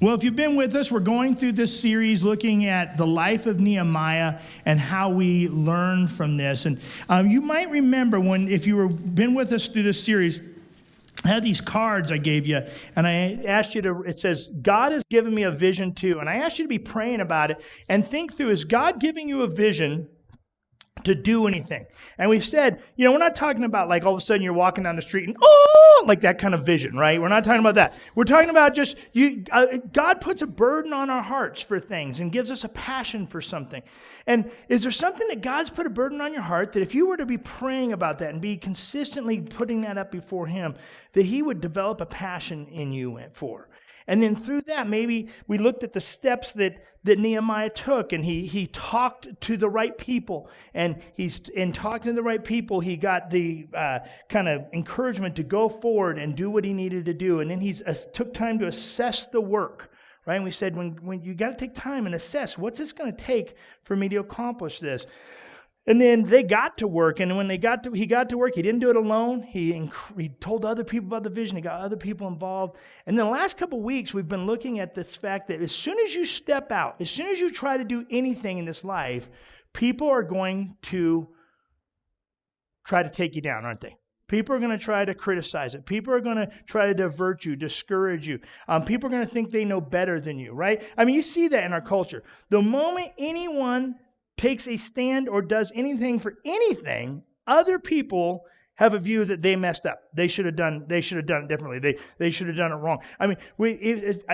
Well, if you've been with us, we're going through this series looking at the life of Nehemiah and how we learn from this. And you might remember if you were been with us through this series, I had these cards I gave you, and I asked you it says, God has given me a vision too. And I asked you to be praying about it and think through, is God giving you a vision to do anything? And we said, we're not talking about like all of a sudden you're walking down the street and like that kind of vision, right? We're not talking about that. We're talking about just God puts a burden on our hearts for things and gives us a passion for something. And is there something that God's put a burden on your heart that if you were to be praying about that and be consistently putting that up before Him, that He would develop a passion in you for? And then through that, maybe we looked at the steps that Nehemiah took, and he talked to the right people. And in talking to the right people, he got the kind of encouragement to go forward and do what he needed to do. And then he took time to assess the work, right? And we said, when you got to take time and assess, what's this going to take for me to accomplish this? And then they got to work, and when he got to work, he didn't do it alone. He told other people about the vision. He got other people involved. And then the last couple of weeks, we've been looking at this fact that as soon as you step out, as soon as you try to do anything in this life, people are going to try to take you down, aren't they? People are going to try to criticize it. People are going to try to divert you, discourage you. People are going to think they know better than you, right? I mean, you see that in our culture. The moment anyone takes a stand or does anything for anything, other people have a view that they messed up. They should have done it differently. They should have done it wrong. I mean,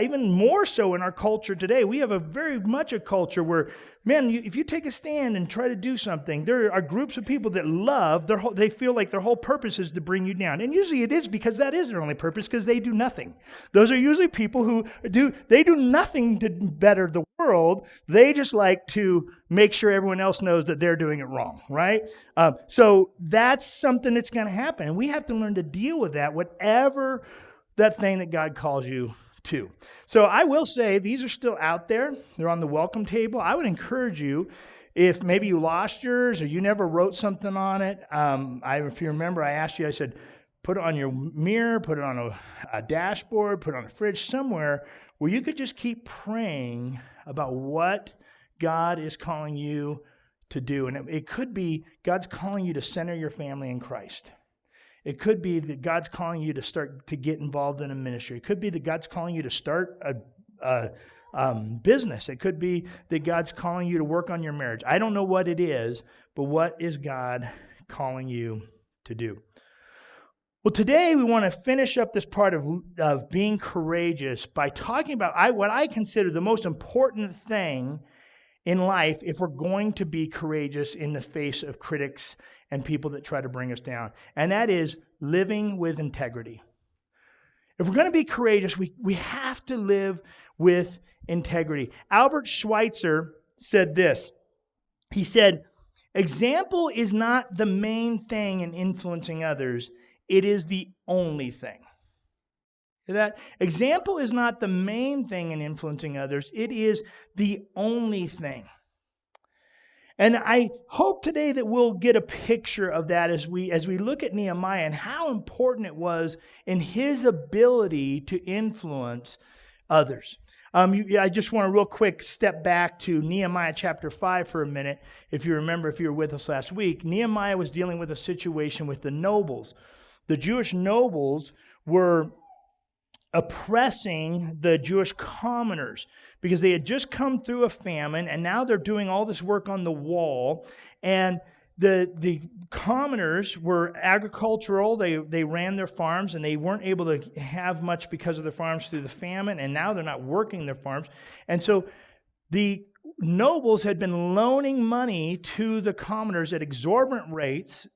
even more so in our culture today, we have very much a culture where, man, if you take a stand and try to do something, there are groups of people that they feel like their whole purpose is to bring you down. And usually it is because that is their only purpose, because they do nothing. Those are usually people who do nothing to better the world. They just like to make sure everyone else knows that they're doing it wrong, right? So that's something that's going to happen. And we have to learn to deal with that, whatever that thing that God calls you to. So I will say these are still out there. They're on the welcome table. I would encourage you, if maybe you lost yours or you never wrote something on it. If you remember, I asked you, I said, put it on your mirror, put it on a dashboard, put it on a fridge somewhere where you could just keep praying about what God is calling you to do. And it could be God's calling you to center your family in Christ. It could be that God's calling you to start to get involved in a ministry. It could be that God's calling you to start a business. It could be that God's calling you to work on your marriage. I don't know what it is, but what is God calling you to do? Well, today we want to finish up this part of being courageous by talking about what I consider the most important thing in life if we're going to be courageous in the face of critics and people that try to bring us down. And that is living with integrity. If we're going to be courageous, we have to live with integrity. Albert Schweitzer said this. He said, "Example is not the main thing in influencing others. It is the only thing." Hear that? Example is not the main thing in influencing others. It is the only thing. And I hope today that we'll get a picture of that as we look at Nehemiah and how important it was in his ability to influence others. I just want to real quick step back to Nehemiah chapter 5 for a minute. If you remember, if you were with us last week, Nehemiah was dealing with a situation with the nobles. The Jewish nobles were oppressing the Jewish commoners because they had just come through a famine, and now they're doing all this work on the wall. And the commoners were agricultural. They ran their farms, and they weren't able to have much because of their farms through the famine, and now they're not working their farms. And so the nobles had been loaning money to the commoners at exorbitant rates,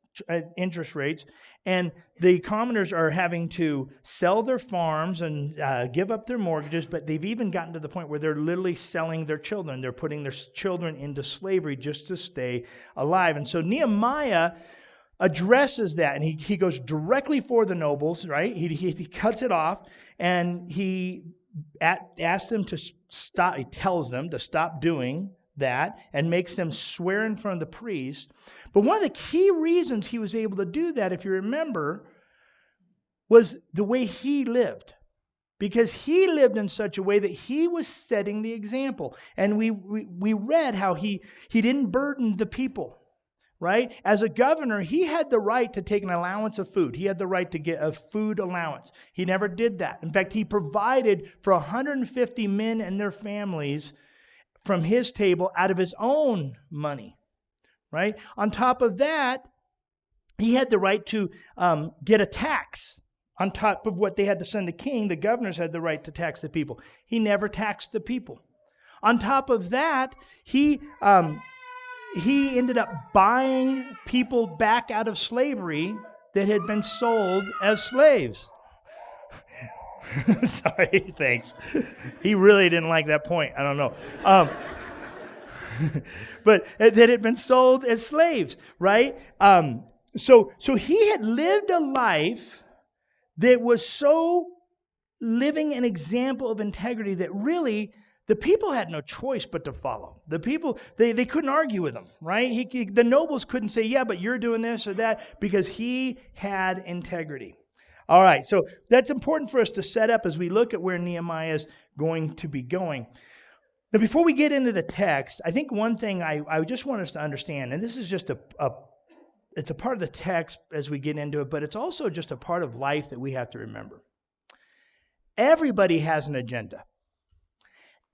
interest rates, and the commoners are having to sell their farms and give up their mortgages, but they've even gotten to the point where they're literally selling their children. They're putting their children into slavery just to stay alive. And so Nehemiah addresses that, and he goes directly for the nobles, right? He cuts it off, and he asks them to stop. He tells them to stop doing that and makes them swear in front of the priest. But one of the key reasons he was able to do that, if you remember, was the way he lived. because he lived in such a way that he was setting the example. And we read how he didn't burden the people, right? As a governor, he had the right to take an allowance of food. He had the right to get a food allowance. He never did that. In fact, he provided for 150 men and their families from his table out of his own money, right? On top of that, he had the right to get a tax. On top of what they had to send the king, the governors had the right to tax the people. He never taxed the people. On top of that, he ended up buying people back out of slavery that had been sold as slaves. Sorry, thanks. He really didn't like that point. I don't know. But that had been sold as slaves, right? So he had lived a life that was so living an example of integrity that really the people had no choice but to follow. The people, they couldn't argue with him, right? The nobles couldn't say, yeah, but you're doing this or that, because he had integrity. All right, so that's important for us to set up as we look at where Nehemiah is going to be going. Now, before we get into the text, I think one thing I just want us to understand, and this is just it's a part of the text as we get into it, but it's also just a part of life that we have to remember. Everybody has an agenda.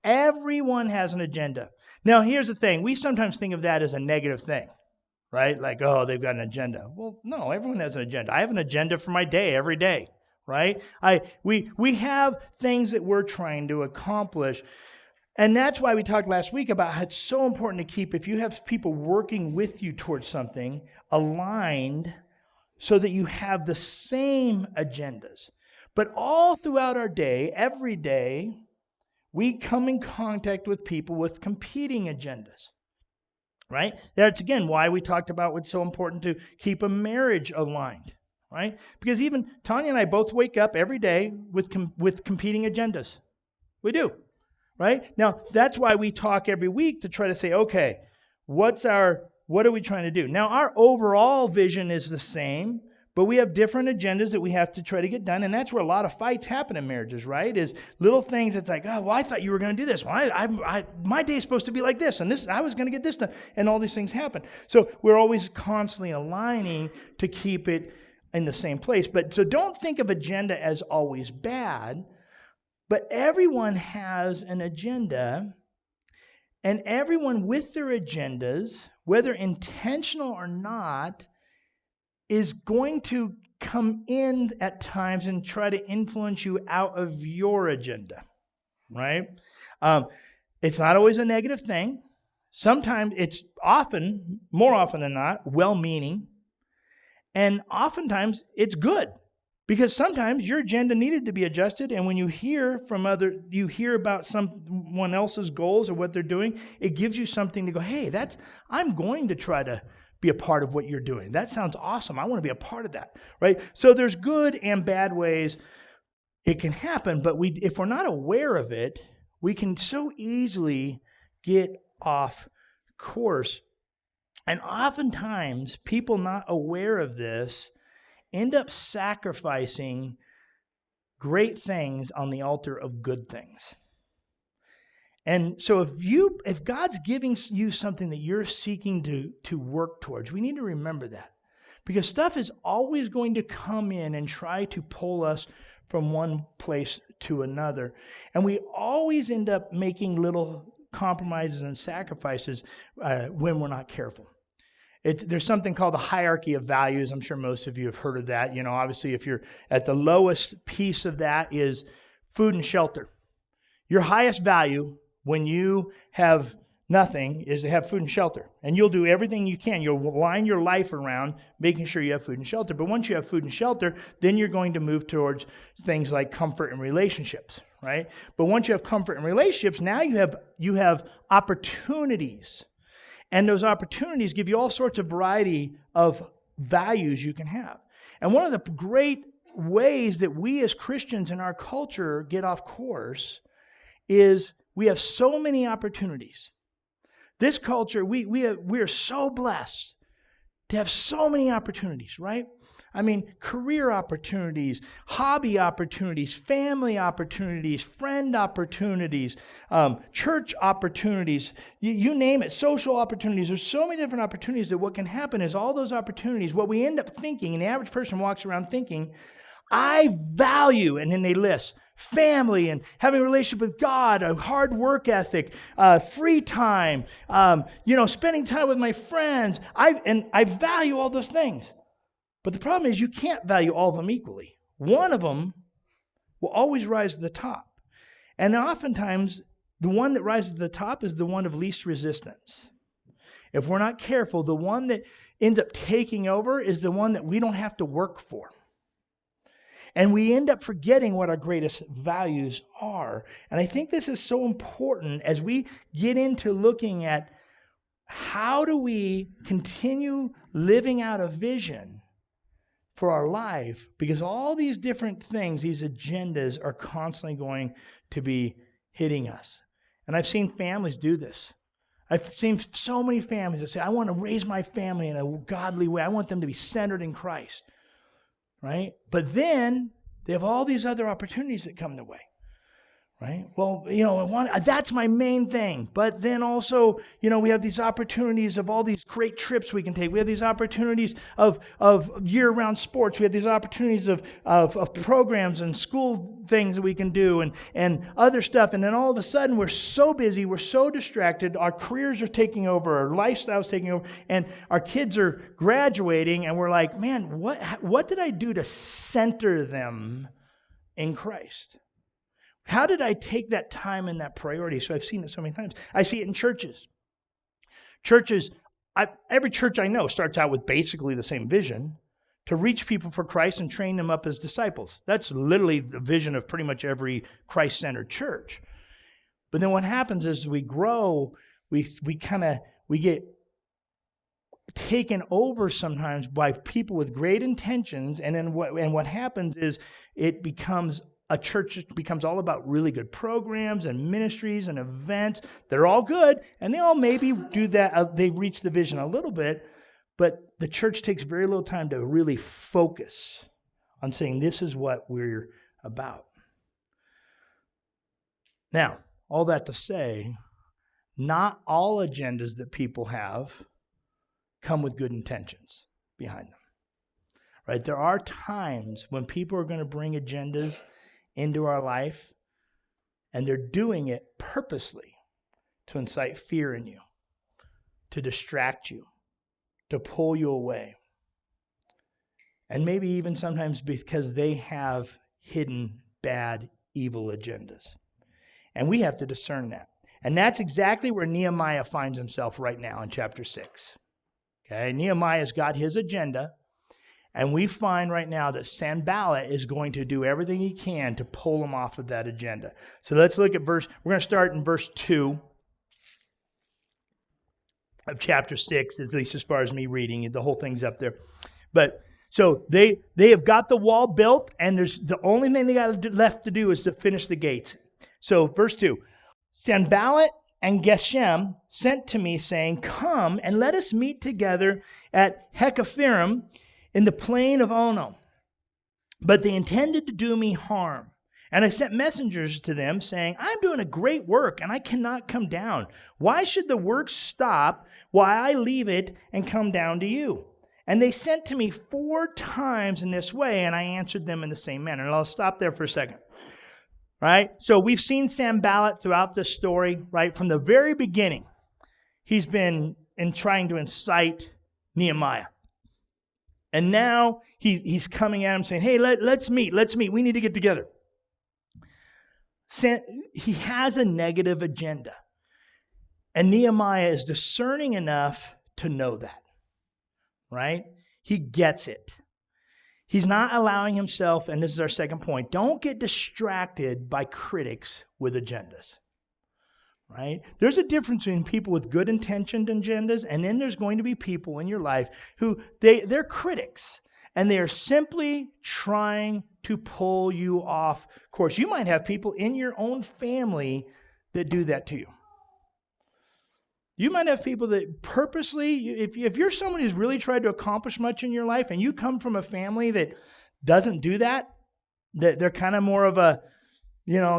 Everyone has an agenda. Now, here's the thing. We sometimes think of that as a negative thing, right? Like, oh, they've got an agenda. Well, no, everyone has an agenda. I have an agenda for my day every day, right? We have things that we're trying to accomplish. And that's why we talked last week about how it's so important to keep, if you have people working with you towards something, aligned so that you have the same agendas. But all throughout our day, every day, we come in contact with people with competing agendas, right? That's, again, why we talked about what's so important to keep a marriage aligned, right? Because even Tanya and I both wake up every day with competing agendas. We do. Right? Now, that's why we talk every week to try to say, okay, what are we trying to do? Now, our overall vision is the same, but we have different agendas that we have to try to get done, and that's where a lot of fights happen in marriages, right? Is little things that's like, oh, well, I thought you were going to do this. Well, my day is supposed to be like this, and this I was going to get this done, and all these things happen. So we're always constantly aligning to keep it in the same place. But so don't think of agenda as always bad. But everyone has an agenda, and everyone with their agendas, whether intentional or not, is going to come in at times and try to influence you out of your agenda, right? It's not always a negative thing. Sometimes it's more often than not, well-meaning, and oftentimes it's good. Because sometimes your agenda needed to be adjusted, and when you hear about someone else's goals or what they're doing, it gives you something to go, hey, I'm going to try to be a part of what you're doing. That sounds awesome. I want to be a part of that, right? So there's good and bad ways it can happen, but if we're not aware of it, we can so easily get off course. And oftentimes, people not aware of this end up sacrificing great things on the altar of good things. And so if God's giving you something that you're seeking to work towards, we need to remember that. Because stuff is always going to come in and try to pull us from one place to another. And we always end up making little compromises and sacrifices when we're not careful. There's something called the hierarchy of values. I'm sure most of you have heard of that. You know, obviously, if you're at the lowest piece of that is food and shelter. Your highest value when you have nothing is to have food and shelter. And you'll do everything you can. You'll line your life around making sure you have food and shelter. But once you have food and shelter, then you're going to move towards things like comfort and relationships, right? But once you have comfort and relationships, now you have opportunities. And those opportunities give you all sorts of variety of values you can have. And one of the great ways that we as Christians in our culture get off course is we have so many opportunities. This culture, we are so blessed to have so many opportunities, right? I mean, career opportunities, hobby opportunities, family opportunities, friend opportunities, church opportunities, you name it, social opportunities. There's so many different opportunities that what can happen is all those opportunities, what we end up thinking, and the average person walks around thinking, I value, and then they list family and having a relationship with God, a hard work ethic, free time, spending time with my friends. I value all those things. But the problem is you can't value all of them equally. One of them will always rise to the top. And oftentimes, the one that rises to the top is the one of least resistance. If we're not careful, the one that ends up taking over is the one that we don't have to work for. And we end up forgetting what our greatest values are. And I think this is so important as we get into looking at how do we continue living out a vision for our life, because all these different things, these agendas are constantly going to be hitting us. And I've seen families do this. I've seen so many families that say, I want to raise my family in a godly way. I want them to be centered in Christ, right? But then they have all these other opportunities that come their way. Right? Well, that's my main thing. But then also, we have these opportunities of all these great trips we can take. We have these opportunities of year-round sports. We have these opportunities of programs and school things that we can do and other stuff. And then all of a sudden, we're so busy, we're so distracted, our careers are taking over, our lifestyle's taking over, and our kids are graduating, and we're like, man, what did I do to center them in Christ? How did I take that time and that priority? So I've seen it so many times. I see it in churches. Every church I know starts out with basically the same vision, to reach people for Christ and train them up as disciples. That's literally the vision of pretty much every Christ-centered church. But then what happens is we grow, we get taken over sometimes by people with great intentions, and then what happens is a church becomes all about really good programs and ministries and events. They're all good, and they all maybe do that. They reach the vision a little bit, but the church takes very little time to really focus on saying this is what we're about. Now, all that to say, not all agendas that people have come with good intentions behind them. Right? There are times when people are going to bring agendas into our life, and they're doing it purposely to incite fear in you, to distract you, to pull you away. And maybe even sometimes because they have hidden bad, evil agendas. And we have to discern that. And that's exactly where Nehemiah finds himself right now in chapter 6. Okay, Nehemiah's got his agenda. And we find right now that Sanballat is going to do everything he can to pull him off of that agenda. So let's look at we're going to start in verse 2 of chapter 6, at least as far as me reading it. The whole thing's up there. But so they have got the wall built, and the only thing they got left to do is to finish the gates. So verse 2, Sanballat and Geshem sent to me saying, come and let us meet together at Hekaphirim in the plain of Ono. But they intended to do me harm. And I sent messengers to them saying, I'm doing a great work and I cannot come down. Why should the work stop while I leave it and come down to you? And they sent to me 4 times in this way, and I answered them in the same manner. And I'll stop there for a second. Right? So we've seen Sanballat throughout this story, right? From the very beginning, he's been trying to incite Nehemiah. And now he's coming at him saying, hey, let's meet. We need to get together. He has a negative agenda. And Nehemiah is discerning enough to know that, right? He gets it. He's not allowing himself, and this is our second point, don't get distracted by critics with agendas. Right? There's a difference between people with good intentioned agendas, and then there's going to be people in your life who they're critics, and they are simply trying to pull you off course. You might have people in your own family that do that to you. You might have people that purposely, if you're someone who's really tried to accomplish much in your life and you come from a family that doesn't do that they're kind of more of a,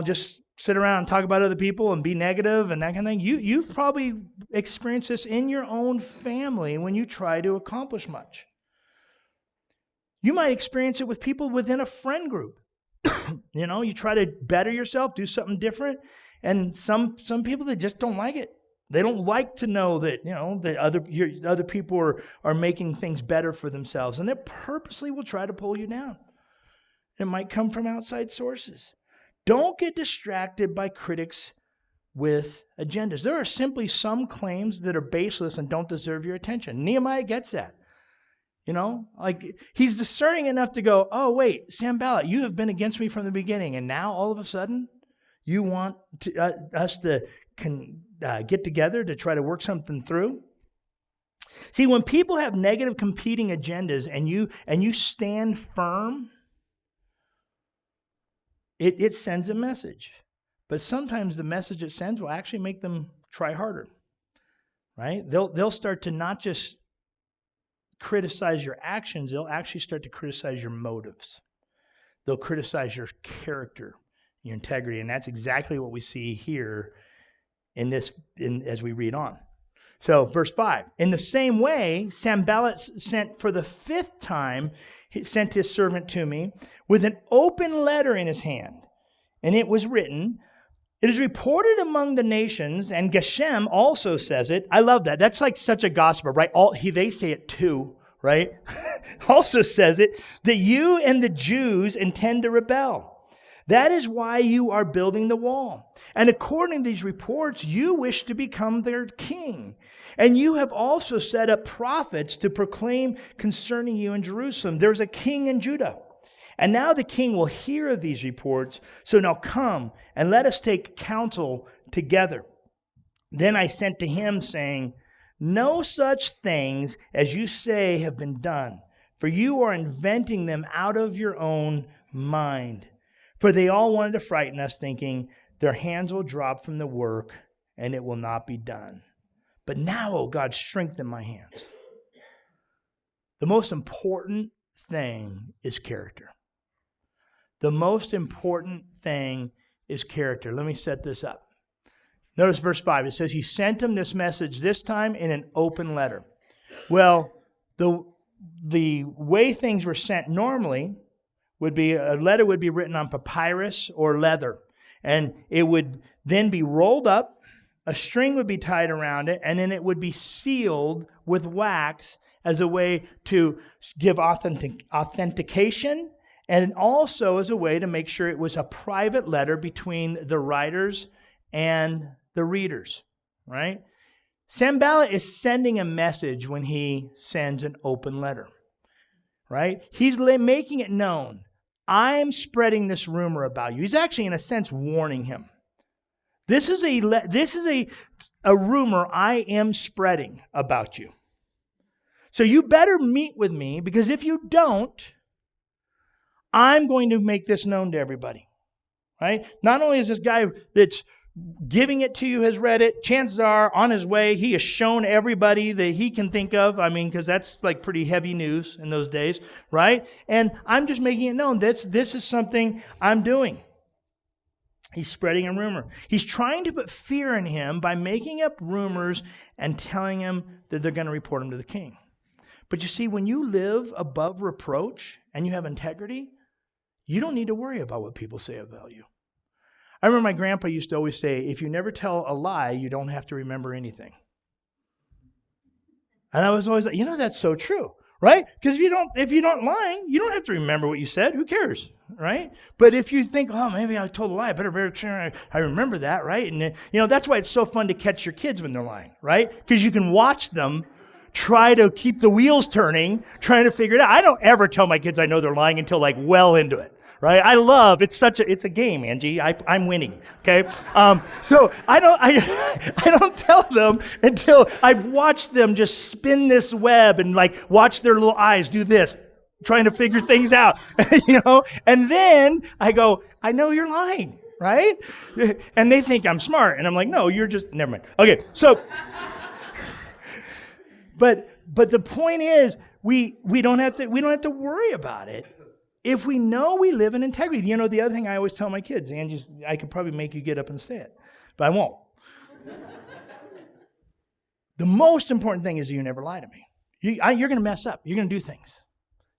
just sit around and talk about other people and be negative and that kind of thing. You've probably experienced this in your own family when you try to accomplish much. You might experience it with people within a friend group. You try to better yourself, do something different, and some people that just don't like it. They don't like to know that, that other people are making things better for themselves, and they purposely will try to pull you down. It might come from outside sources. Don't get distracted by critics with agendas. There are simply some claims that are baseless and don't deserve your attention. Nehemiah gets that. He's discerning enough to go, oh, wait, Sanballat, you have been against me from the beginning, and now all of a sudden you want us to get together to try to work something through? See, when people have negative competing agendas and you stand firm, it sends a message. But sometimes the message it sends will actually make them try harder, right? They'll start to not just criticize your actions, they'll actually start to criticize your motives. They'll criticize your character, your integrity, and that's exactly what we see here as we read on. So, verse 5, in the same way, Sanballat sent for the fifth time, he sent his servant to me with an open letter in his hand. And it was written, it is reported among the nations, and Geshem also says it. I love that. That's like such a gospel, right? They say it too, right? Also says it, that you and the Jews intend to rebel. That is why you are building the wall. And according to these reports, you wish to become their king. And you have also set up prophets to proclaim concerning you in Jerusalem, there's a king in Judah. And now the king will hear of these reports. So now come and let us take counsel together. Then I sent to him saying, no such things as you say have been done, for you are inventing them out of your own mind. For they all wanted to frighten us, thinking their hands will drop from the work and it will not be done. But now, O God, strengthen my hands. The most important thing is character. The most important thing is character. Let me set this up. Notice verse 5. It says he sent him this message this time in an open letter. Well, the way things were sent normally would be a letter would be written on papyrus or leather. And it would then be rolled up, a string would be tied around it, and then it would be sealed with wax as a way to give authentication and also as a way to make sure it was a private letter between the writers and the readers, right? Sanballat is sending a message when he sends an open letter, right? He's making it known. I'm spreading this rumor about you. He's actually, in a sense, warning him. This is a rumor I am spreading about you. So you better meet with me, because if you don't, I'm going to make this known to everybody, right? Not only is this guy that's giving it to you has read it, chances are on his way, he has shown everybody that he can think of. I mean, because that's like pretty heavy news in those days, right? And I'm just making it known this is something I'm doing. He's spreading a rumor. He's trying to put fear in him by making up rumors and telling him that they're going to report him to the king. But you see, when you live above reproach and you have integrity, you don't need to worry about what people say about you. I remember my grandpa used to always say, if you never tell a lie, you don't have to remember anything. And I was always like, that's so true, right? Because if you're not lying, you don't have to remember what you said. Who cares, right? But if you think, oh, maybe I told a lie, I better make sure I remember that, right? And that's why it's so fun to catch your kids when they're lying, right? Because you can watch them try to keep the wheels turning, trying to figure it out. I don't ever tell my kids I know they're lying until like well into it. Right? I love, it's a game, Angie. I'm winning. Okay. So I don't tell them until I've watched them just spin this web and like watch their little eyes do this, trying to figure things out, and then I go, I know you're lying, right? And they think I'm smart. And I'm like, no, you're just, never mind. Okay. So But the point is, we don't have to worry about it if we know we live in integrity. You know, the other thing I always tell my kids, and I could probably make you get up and say it, but I won't. The most important thing is you never lie to me. You're going to mess up. You're going to do things.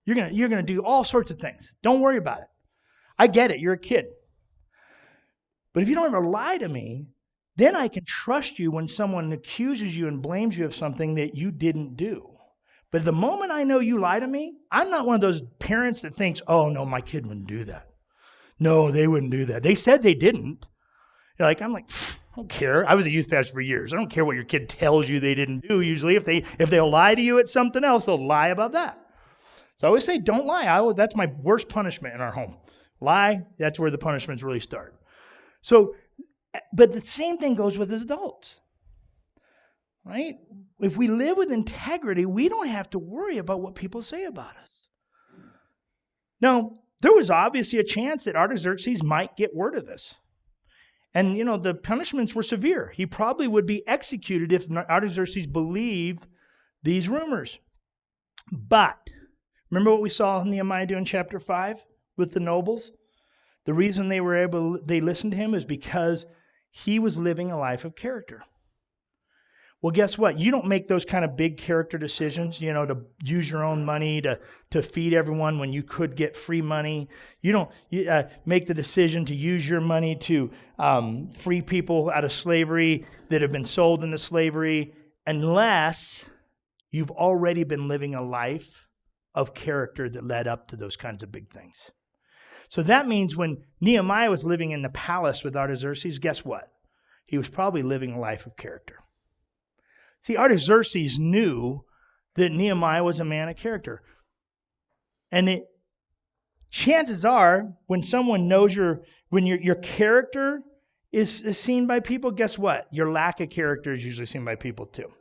You're going to do all sorts of things. Don't worry about it. I get it. You're a kid. But if you don't ever lie to me, then I can trust you when someone accuses you and blames you of something that you didn't do. But the moment I know you lie to me, I'm not one of those parents that thinks, oh, no, my kid wouldn't do that. No, they wouldn't do that. They said they didn't. I'm like, I don't care. I was a youth pastor for years. I don't care what your kid tells you they didn't do. Usually, if they'll lie to you at something else, they'll lie about that. So I always say, don't lie. That's my worst punishment in our home. Lie, that's where the punishments really start. So, but the same thing goes with adults, right? If we live with integrity, we don't have to worry about what people say about us. Now, there was obviously a chance that Artaxerxes might get word of this. And, the punishments were severe. He probably would be executed if Artaxerxes believed these rumors. But, remember what we saw Nehemiah do in chapter 5 with the nobles? The reason they listened to him is because he was living a life of character. Well, guess what? You don't make those kind of big character decisions, to use your own money to feed everyone when you could get free money. You don't make the decision to use your money to free people out of slavery that have been sold into slavery unless you've already been living a life of character that led up to those kinds of big things. So that means when Nehemiah was living in the palace with Artaxerxes, guess what? He was probably living a life of character. See, Artaxerxes knew that Nehemiah was a man of character. And chances are, when someone knows when your character is seen by people, guess what? Your lack of character is usually seen by people too.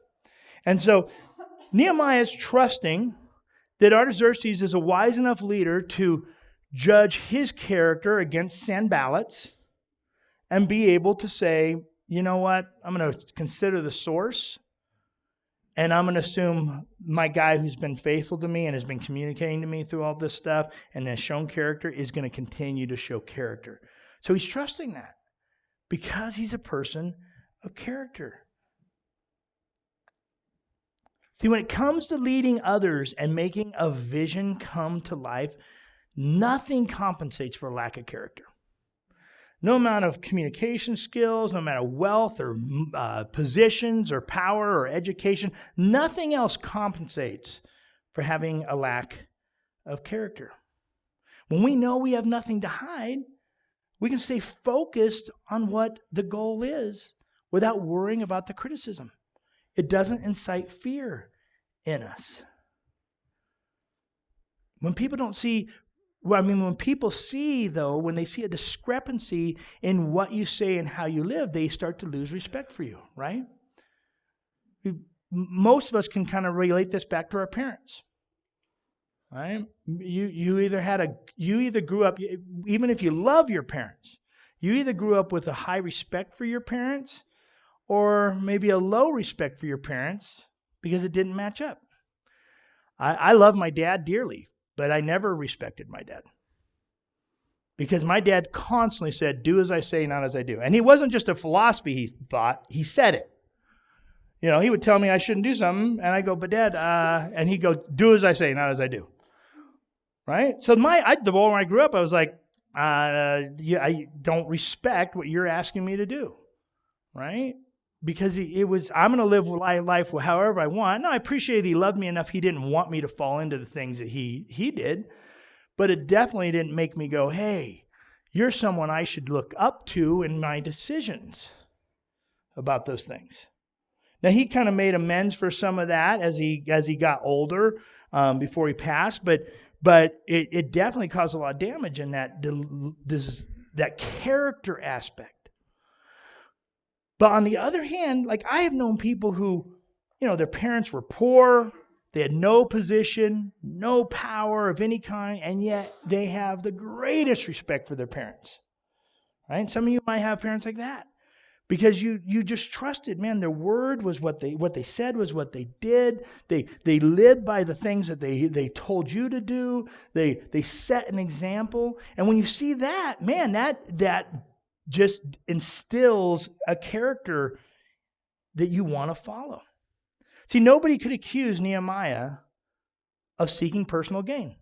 And so Nehemiah is trusting that Artaxerxes is a wise enough leader to judge his character against Sanballat's and be able to say, you know what? I'm going to consider the source. And I'm going to assume my guy who's been faithful to me and has been communicating to me through all this stuff and has shown character is going to continue to show character. So he's trusting that because he's a person of character. See, when it comes to leading others and making a vision come to life, nothing compensates for a lack of character. No amount of communication skills, no amount of wealth or positions or power or education, nothing else compensates for having a lack of character. When we know we have nothing to hide, we can stay focused on what the goal is without worrying about the criticism. It doesn't incite fear in us. When people see, though, when they see a discrepancy in what you say and how you live, they start to lose respect for you, right? Most of us can kind of relate this back to our parents, right? You either grew up, even if you love your parents, you either grew up with a high respect for your parents or maybe a low respect for your parents because it didn't match up. I love my dad dearly. But I never respected my dad. Because my dad constantly said, do as I say, not as I do. And it wasn't just a philosophy he thought, he said it. He would tell me I shouldn't do something, and I go, but Dad, and he'd go, do as I say, not as I do. Right? So the more when I grew up, I was like, I don't respect what you're asking me to do. Right? Because I'm going to live life however I want. No, I appreciate he loved me enough. He didn't want me to fall into the things that he did. But it definitely didn't make me go, hey, you're someone I should look up to in my decisions about those things. Now, he kind of made amends for some of that as he got older before he passed. But it definitely caused a lot of damage in that character aspect. But on the other hand, I have known people who, their parents were poor, they had no position, no power of any kind, and yet they have the greatest respect for their parents. Right? Some of you might have parents like that. Because you just trusted, man, their word was what they said was what they did. They lived by the things that they told you to do. They set an example. And when you see that, man, that just instills a character that you want to follow. See, nobody could accuse Nehemiah of seeking personal gain.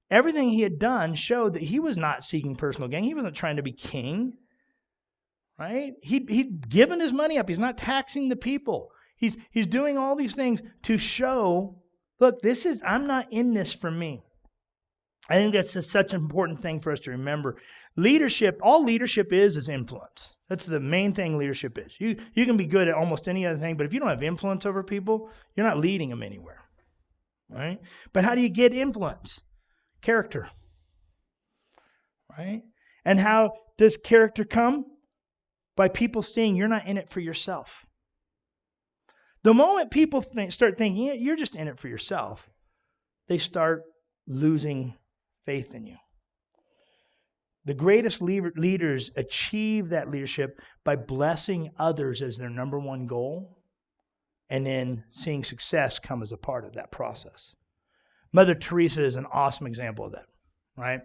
Everything he had done showed that he was not seeking personal gain. He wasn't trying to be king. Right? He'd given his money up. He's not taxing the people. He's doing all these things to show, look, I'm not in this for me. I think that's such an important thing for us to remember. Leadership, all leadership is influence. That's the main thing leadership is. You can be good at almost any other thing, but if you don't have influence over people, you're not leading them anywhere. Right? But how do you get influence? Character. Right? And how does character come? By people seeing you're not in it for yourself. The moment people start thinking you're just in it for yourself, they start losing faith in you. The greatest leaders achieve that leadership by blessing others as their number one goal, and then seeing success come as a part of that process. Mother Teresa is an awesome example of that, right?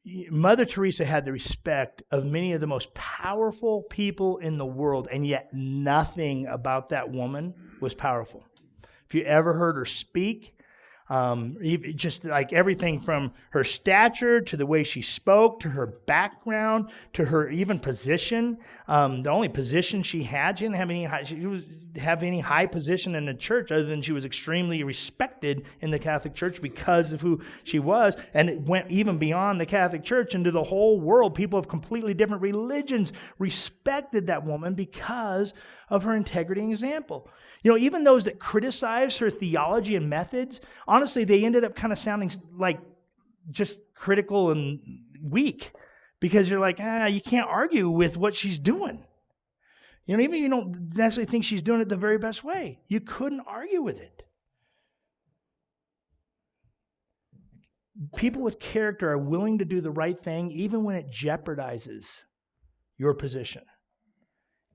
Mother Teresa had the respect of many of the most powerful people in the world, and yet nothing about that woman was powerful. If you ever heard her speak, just like everything from her stature to the way she spoke, to her background, to her even position. The only position she had, she didn't have any high position in the church other than she was extremely respected in the Catholic Church because of who she was. And it went even beyond the Catholic Church into the whole world. People of completely different religions respected that woman because of her integrity and example. Even those that criticized her theology and methods, honestly, they ended up kind of sounding like just critical and weak because you're like, you can't argue with what she's doing. Even if you don't necessarily think she's doing it the very best way, you couldn't argue with it. People with character are willing to do the right thing even when it jeopardizes your position.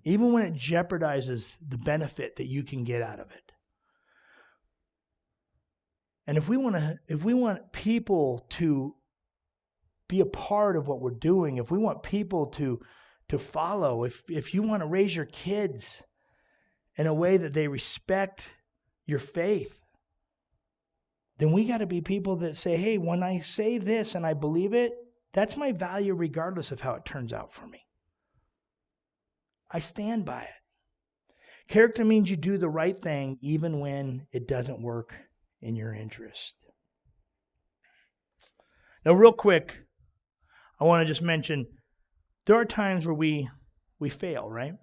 Even when it jeopardizes the benefit that you can get out of it. And if we want people to be a part of what we're doing, if we want people to follow, if you want to raise your kids in a way that they respect your faith, then we got to be people that say, hey, when I say this and I believe it, that's my value regardless of how it turns out for me. I stand by it. Character means you do the right thing even when it doesn't work in your interest. Now, real quick, I want to just mention, there are times where we fail, right?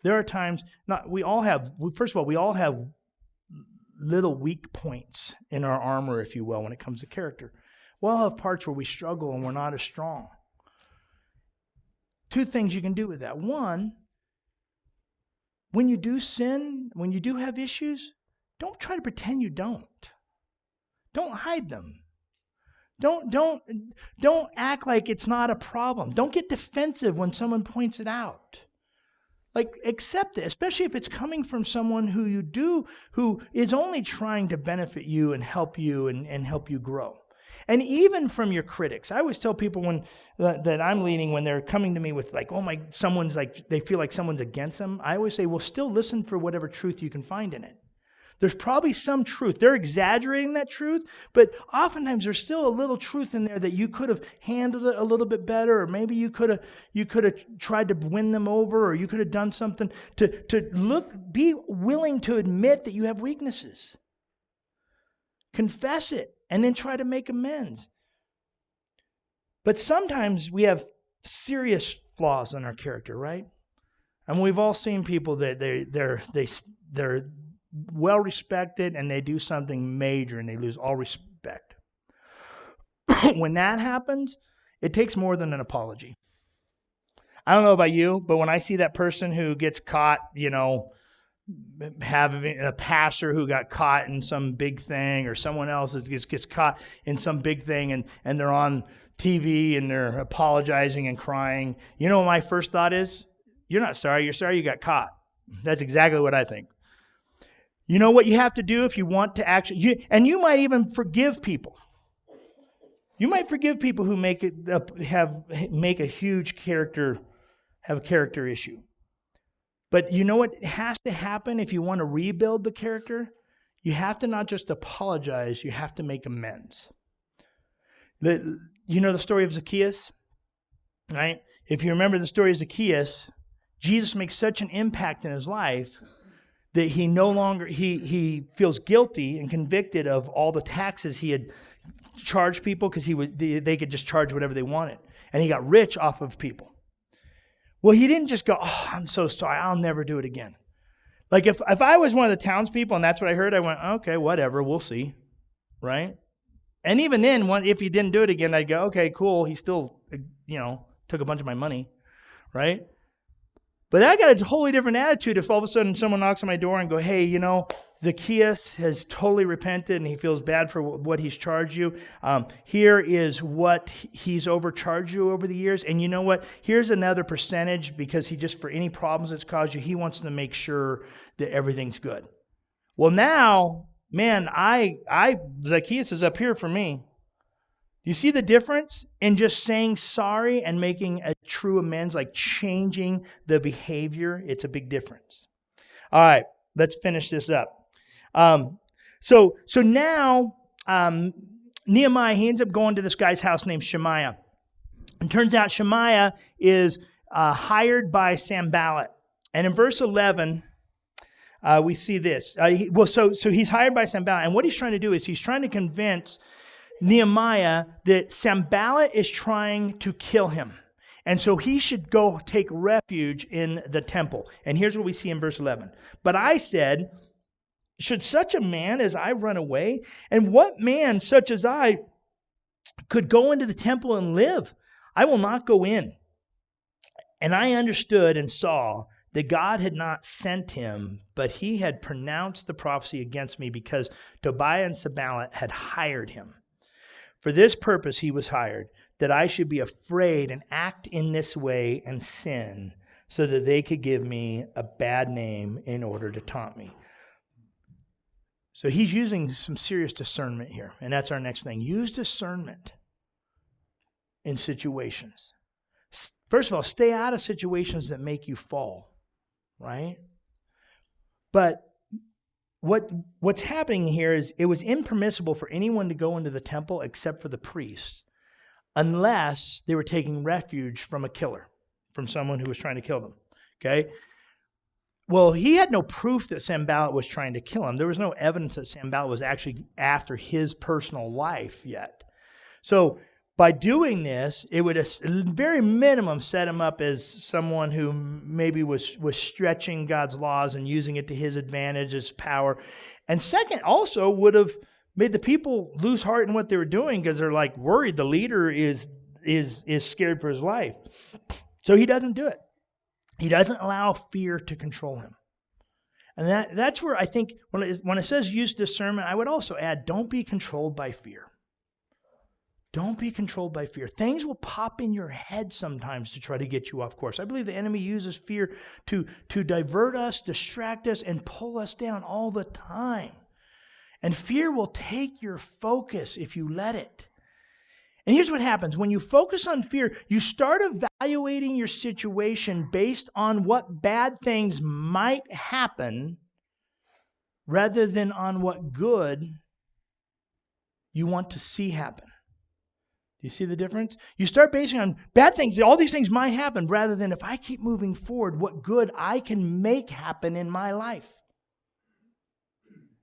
There are times, we all have little weak points in our armor, if you will, when it comes to character. We all have parts where we struggle and we're not as strong. Two things you can do with that. One, when you do sin, when you do have issues, don't try to pretend you don't. Don't hide them. Don't act like it's not a problem. Don't get defensive when someone points it out. Like, accept it, especially if it's coming from someone who is only trying to benefit you and help you and help you grow. And even from your critics. I always tell people that I'm leading when they're coming to me with like, they feel like someone's against them. I always say, well, still listen for whatever truth you can find in it. There's probably some truth. They're exaggerating that truth, but oftentimes there's still a little truth in there that you could have handled it a little bit better, or maybe you could have tried to win them over, or you could have done something be willing to admit that you have weaknesses. Confess it, and then try to make amends. But sometimes we have serious flaws in our character, right? And we've all seen people that they're well respected and they do something major and they lose all respect. When that happens, it takes more than an apology. I don't know about you, but when I see that person who gets caught, having a pastor who got caught in some big thing, or someone else gets caught in some big thing, and they're on TV and they're apologizing and crying. You know what my first thought is? You're not sorry. You're sorry you got caught. That's exactly what I think. You know what you have to do if you want to actually, and you might even forgive people. You might forgive people who make a huge character, have a character issue. But you know what has to happen if you want to rebuild the character? You have to not just apologize, you have to make amends. You know the story of Zacchaeus, right? If you remember the story of Zacchaeus, Jesus makes such an impact in his life that he no longer, he feels guilty and convicted of all the taxes he had charged people because they could just charge whatever they wanted. And he got rich off of people. Well, he didn't just go, oh, I'm so sorry, I'll never do it again. Like if I was one of the townspeople and that's what I heard, I went, okay, whatever, we'll see, right? And even then, if he didn't do it again, I'd go, okay, cool, he still, took a bunch of my money, right? But I got a totally different attitude if all of a sudden someone knocks on my door and go, hey, Zacchaeus has totally repented and he feels bad for what he's charged you. Here is what he's overcharged you over the years. And you know what? Here's another percentage because for any problems it's caused you, he wants to make sure that everything's good. Well, now, man, Zacchaeus is up here for me. You see the difference in just saying sorry and making a true amends, like changing the behavior? It's a big difference. All right, let's finish this up. So now Nehemiah, he ends up going to this guy's house named Shemaiah. And turns out Shemaiah is hired by Sanballat. And in verse 11, we see this. So he's hired by Sanballat. And what he's trying to do is he's trying to convince Nehemiah that Sanballat is trying to kill him. And so he should go take refuge in the temple. And here's what we see in verse 11. But I said, should such a man as I run away? And what man such as I could go into the temple and live? I will not go in. And I understood and saw that God had not sent him, but he had pronounced the prophecy against me because Tobiah and Sanballat had hired him. For this purpose he was hired, that I should be afraid and act in this way and sin, so that they could give me a bad name in order to taunt me. So he's using some serious discernment here, and that's our next thing. Use discernment in situations. First of all, stay out of situations that make you fall, right? But what's happening here is it was impermissible for anyone to go into the temple except for the priests, unless they were taking refuge from a killer, from someone who was trying to kill them, okay? Well, he had no proof that Sanballat was trying to kill him. There was no evidence that Sanballat was actually after his personal life yet. So by doing this, it would, at very minimum, set him up as someone who maybe was stretching God's laws and using it to his advantage, his power. And second, also would have made the people lose heart in what they were doing because they're like worried the leader is scared for his life. So he doesn't do it. He doesn't allow fear to control him. And that's where I think when it says use discernment, I would also add, don't be controlled by fear. Don't be controlled by fear. Things will pop in your head sometimes to try to get you off course. I believe the enemy uses fear to divert us, distract us, and pull us down all the time. And fear will take your focus if you let it. And here's what happens. When you focus on fear, you start evaluating your situation based on what bad things might happen rather than on what good you want to see happen. You see the difference? You start basing on bad things. All these things might happen rather than if I keep moving forward, what good I can make happen in my life.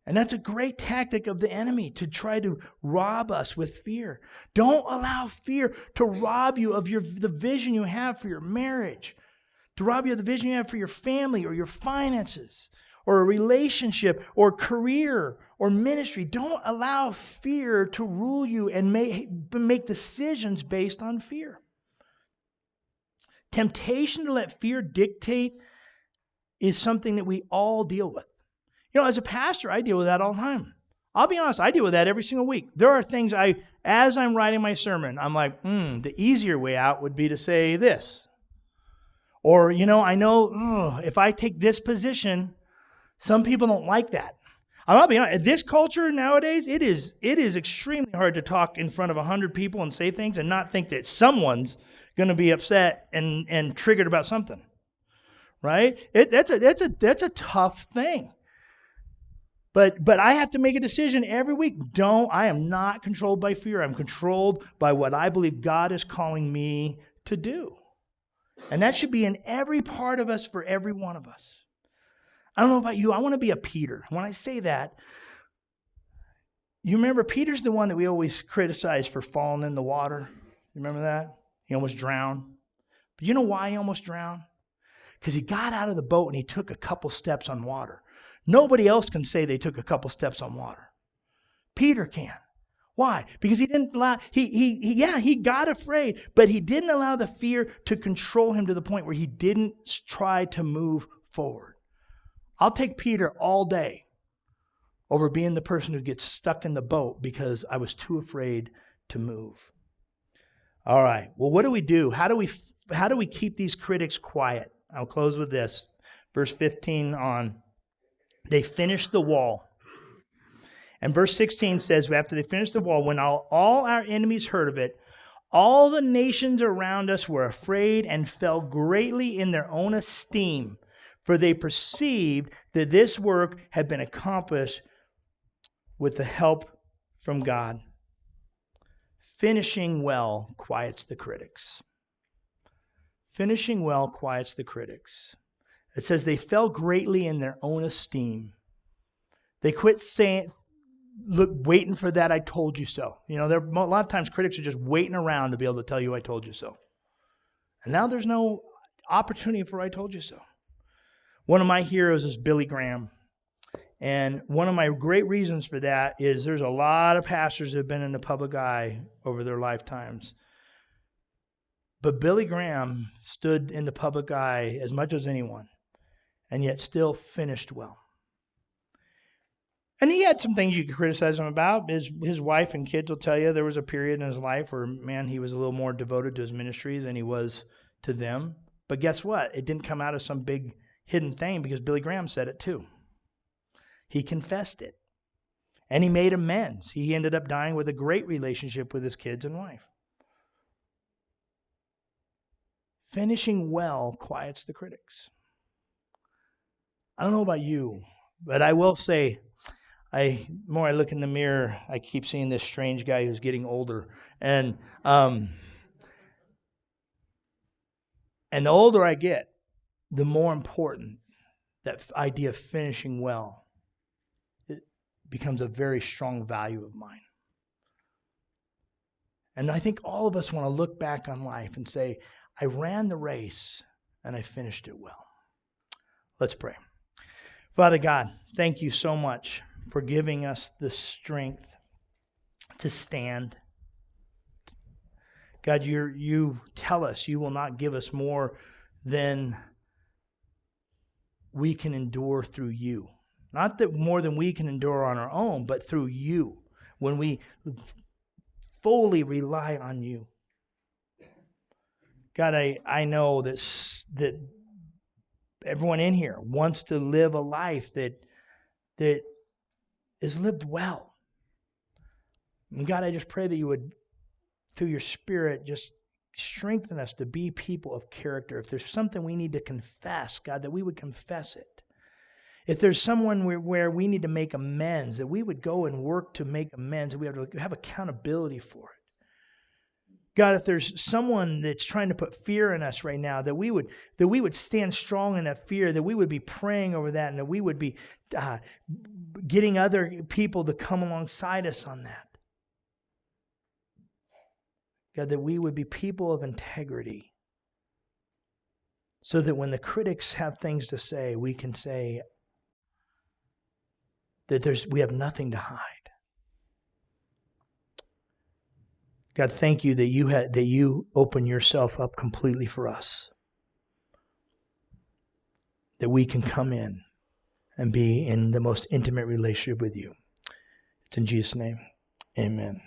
And that's a great tactic of the enemy to try to rob us with fear. Don't allow fear to rob you of the vision you have for your marriage, to rob you of the vision you have for your family or your finances or a relationship or career or ministry. Don't allow fear to rule you and make decisions based on fear. Temptation to let fear dictate is something that we all deal with. As a pastor, I deal with that all the time. I'll be honest, I deal with that every single week. There are things as I'm writing my sermon, I'm like, the easier way out would be to say this. Or, I know if I take this position, some people don't like that. I'll be honest, this culture nowadays, it is extremely hard to talk in front of 100 people and say things and not think that someone's going to be upset and triggered about something. Right? That's a tough thing. But I have to make a decision every week. I am not controlled by fear. I'm controlled by what I believe God is calling me to do. And that should be in every part of us for every one of us. I don't know about you. I want to be a Peter. When I say that, you remember Peter's the one that we always criticize for falling in the water. You remember that? He almost drowned. But you know why he almost drowned? Because he got out of the boat and he took a couple steps on water. Nobody else can say they took a couple steps on water. Peter can. Why? Because he didn't allow, he got afraid, but he didn't allow the fear to control him to the point where he didn't try to move forward. I'll take Peter all day over being the person who gets stuck in the boat because I was too afraid to move. All right. Well, what do we do? How do we keep these critics quiet? I'll close with this. Verse 15 on. They finished the wall. And verse 16 says, after they finished the wall, when all our enemies heard of it, all the nations around us were afraid and fell greatly in their own esteem, for they perceived that this work had been accomplished with the help from God. Finishing well quiets the critics. Finishing well quiets the critics. It says they fell greatly in their own esteem. They quit saying, waiting for that I told you so. A lot of times critics are just waiting around to be able to tell you I told you so. And now there's no opportunity for I told you so. One of my heroes is Billy Graham. And one of my great reasons for that is there's a lot of pastors that have been in the public eye over their lifetimes. But Billy Graham stood in the public eye as much as anyone, and yet still finished well. And he had some things you could criticize him about. His wife and kids will tell you there was a period in his life where, he was a little more devoted to his ministry than he was to them. But guess what? It didn't come out of some big hidden thing because Billy Graham said it too. He confessed it. And he made amends. He ended up dying with a great relationship with his kids and wife. Finishing well quiets the critics. I don't know about you, but I will say, the more I look in the mirror, I keep seeing this strange guy who's getting older. And the older I get, the more important that idea of finishing well, it becomes a very strong value of mine. And I think all of us want to look back on life and say, I ran the race and I finished it well. Let's pray. Father God, thank you so much for giving us the strength to stand. God, you tell us you will not give us more than we can endure through you. Not that more than we can endure on our own, but through you, when we fully rely on you. God, I know that everyone in here wants to live a life that is lived well. And God, I just pray that you would, through your Spirit, just strengthen us to be people of character. If there's something we need to confess, God, that we would confess it. If there's someone where we need to make amends, that we would go and work to make amends, that we have to have accountability for it. God, if there's someone that's trying to put fear in us right now, that we would stand strong in that fear, that we would be praying over that, and that we would be getting other people to come alongside us on that. God, that we would be people of integrity, so that when the critics have things to say, we can say that we have nothing to hide. God, thank you that you open yourself up completely for us. That we can come in and be in the most intimate relationship with you. It's in Jesus' name. Amen.